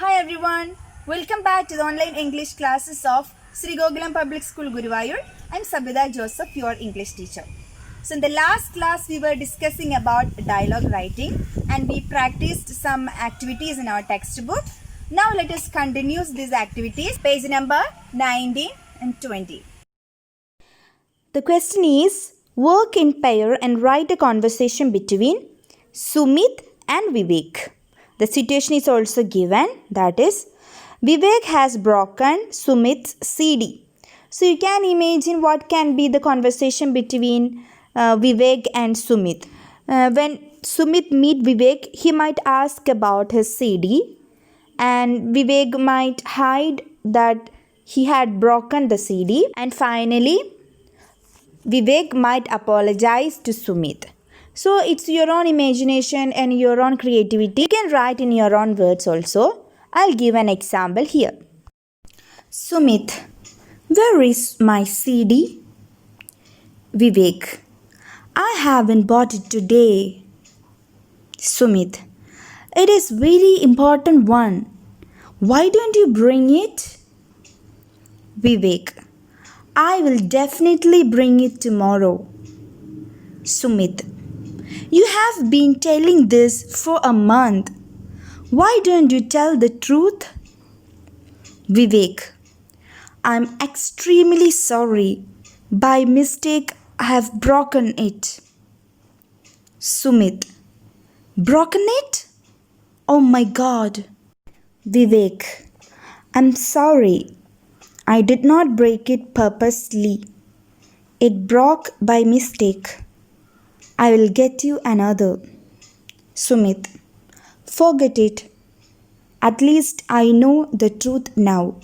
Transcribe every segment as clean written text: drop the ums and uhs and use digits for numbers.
Hi everyone, welcome back to the online English classes of Sri Gokulam Public School Guruvayur. I'm Sabida Joseph, your English teacher. So in the last class we were discussing about dialogue writing and we practiced some activities in our textbook. Now let us continue these activities. Page number 19 and 20. The question is, work in pair and write a conversation between Sumit and Vivek. The situation is also given, that is, Vivek has broken Sumit's CD. So you can imagine what can be the conversation between Vivek and Sumit. When Sumit meet Vivek, he might ask about his CD and Vivek might hide that he had broken the CD, and finally Vivek might apologize to Sumit. So it's your own imagination and your own creativity. You can write in your own words also. I'll give an example here. Sumit, where is my CD? Vivek, I haven't bought it today. Sumit, it is very important one. Why don't you bring it? Vivek, I will definitely bring it tomorrow. Sumit, you have been telling this for a month. Why don't you tell the truth? Vivek, I'm extremely sorry. By mistake, I have broken it. Sumit, broken it? Oh my god. Vivek, I'm sorry. I did not break it purposely. It broke by mistake. I will get you another. Sumit, forget it. At least I know the truth now.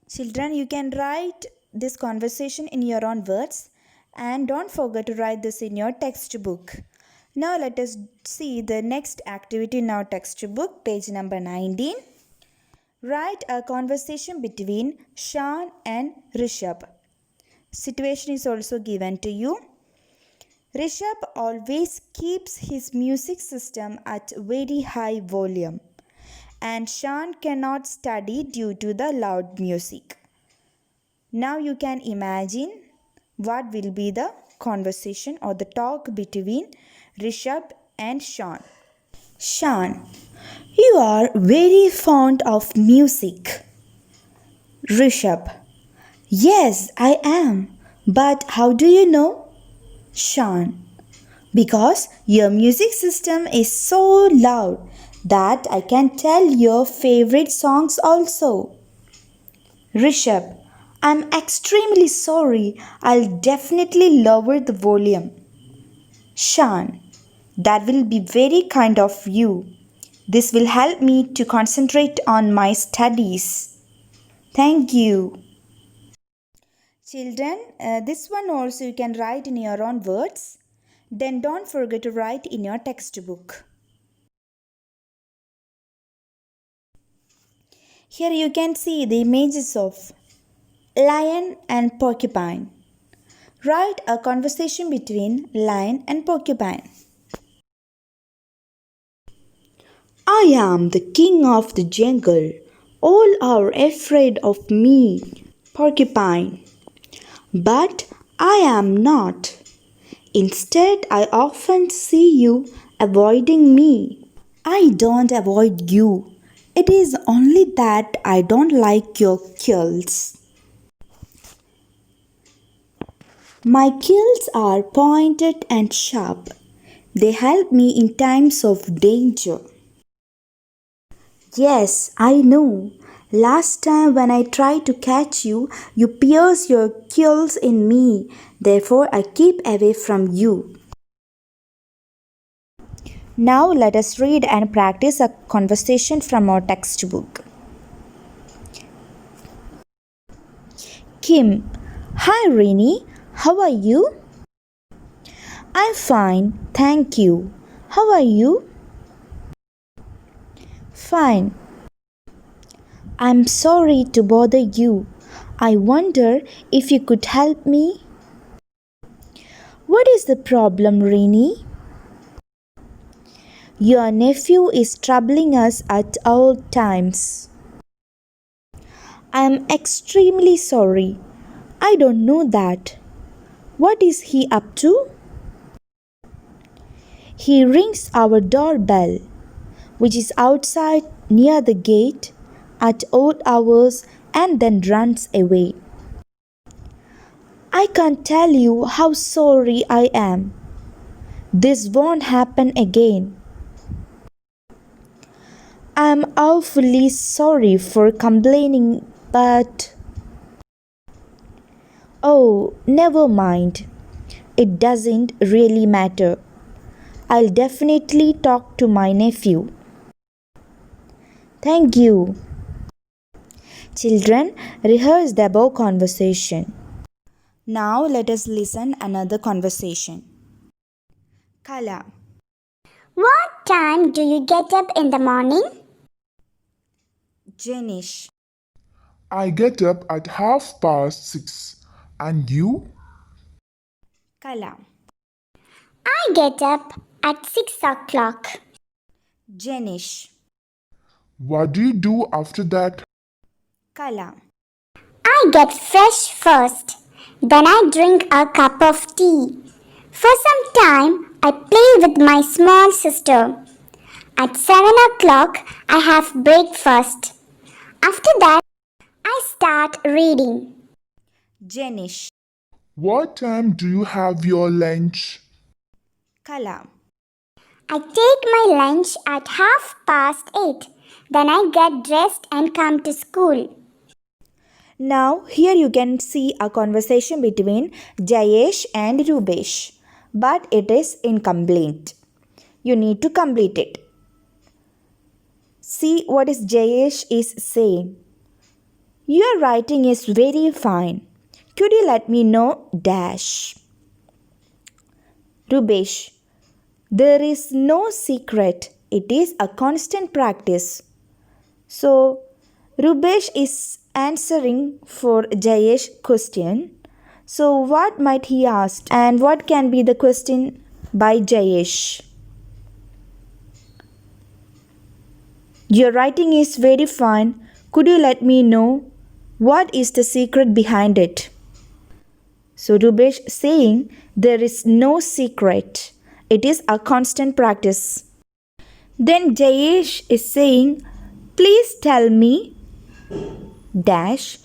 Children, you can write this conversation in your own words and don't forget to write this in your textbook. Now let us see the next activity in our textbook, page number 19. Write a conversation between Shan and Rishabh. Situation is also given to you. Rishabh always keeps his music system at very high volume and Shan cannot study due to the loud music. Now you can imagine what will be the conversation or the talk between Rishabh and Shan. Shan, you are very fond of music. Rishabh, yes, I am. But how do you know? Shan, because your music system is so loud that I can tell your favorite songs also. Rishabh, I'm extremely sorry. I'll definitely lower the volume. Shan, that will be very kind of you. This will help me to concentrate on my studies. Thank you. Children, this one also you can write in your own words. Then don't forget to write in your textbook. Here you can see the images of lion and porcupine. Write a conversation between lion and porcupine. I am the king of the jungle. All are afraid of me, porcupine. But I am not. Instead, I often see you avoiding me. I don't avoid you. It is only that I don't like your quills. My quills are pointed and sharp. They help me in times of danger. Yes, I know. Last time when I tried to catch you, you pierced your quills in me. Therefore, I keep away from you. Now let us read and practice a conversation from our textbook. Kim, hi Rini, how are you? I'm fine, thank you. How are you? Fine. I'm sorry to bother you. I wonder if you could help me? What is the problem, Rini? Your nephew is troubling us at all times. I am extremely sorry. I don't know that. What is he up to? He rings our doorbell, which is outside near the gate, at odd hours and then runs away. I can't tell you how sorry I am. This won't happen again. I'm awfully sorry for complaining, but... Oh, never mind. It doesn't really matter. I'll definitely talk to my nephew. Thank you. Children, rehearse the above conversation. Now let us listen another conversation. Kala. What time do you get up in the morning? Jenish. I get up at 6:30. And you? Kala. I get up at 6 o'clock. Jenish. What do you do after that? Kala. I get fresh first. Then I drink a cup of tea. For some time, I play with my small sister. At 7 o'clock, I have breakfast. After that, I start reading. Jenish. What time do you have your lunch? Kala. I take my lunch at 8:30. Then I get dressed and come to school. Now here you can see a conversation between Jayesh and Rubesh, but it is incomplete. You need to complete it. See what is Jayesh is saying. Your writing is very fine. Could you let me know dash? Rubesh. There is no secret. It is a constant practice. So Rubesh is answering for Jayesh's question. So what might he ask and what can be the question by Jayesh? Your writing is very fine. Could you let me know what is the secret behind it? So Rubesh saying there is no secret. It is a constant practice. Then Jayesh is saying, please tell me dash.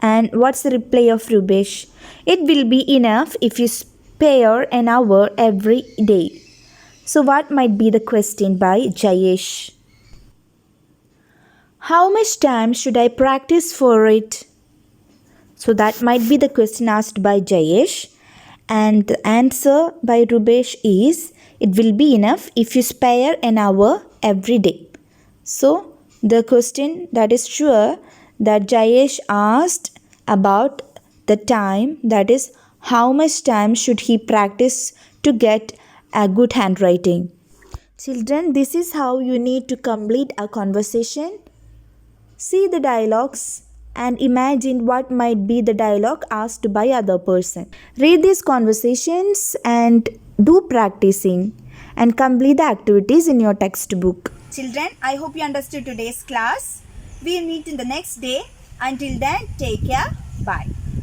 And what's the reply of Rubesh? It will be enough if you spare an hour every day. So what might be the question by Jayesh? How much time should I practice for it? So that might be the question asked by Jayesh. And the answer by Rubesh is, it will be enough if you spare an hour every day. So the question that is sure that Jayesh asked about the time, that is how much time should he practice to get a good handwriting. Children, this is how you need to complete a conversation. See the dialogues and imagine what might be the dialogue asked by other person. Read these conversations and do practicing and complete the activities in your textbook. Children, I hope you understood today's class. We'll meet in the next day. Until then, take care. Bye.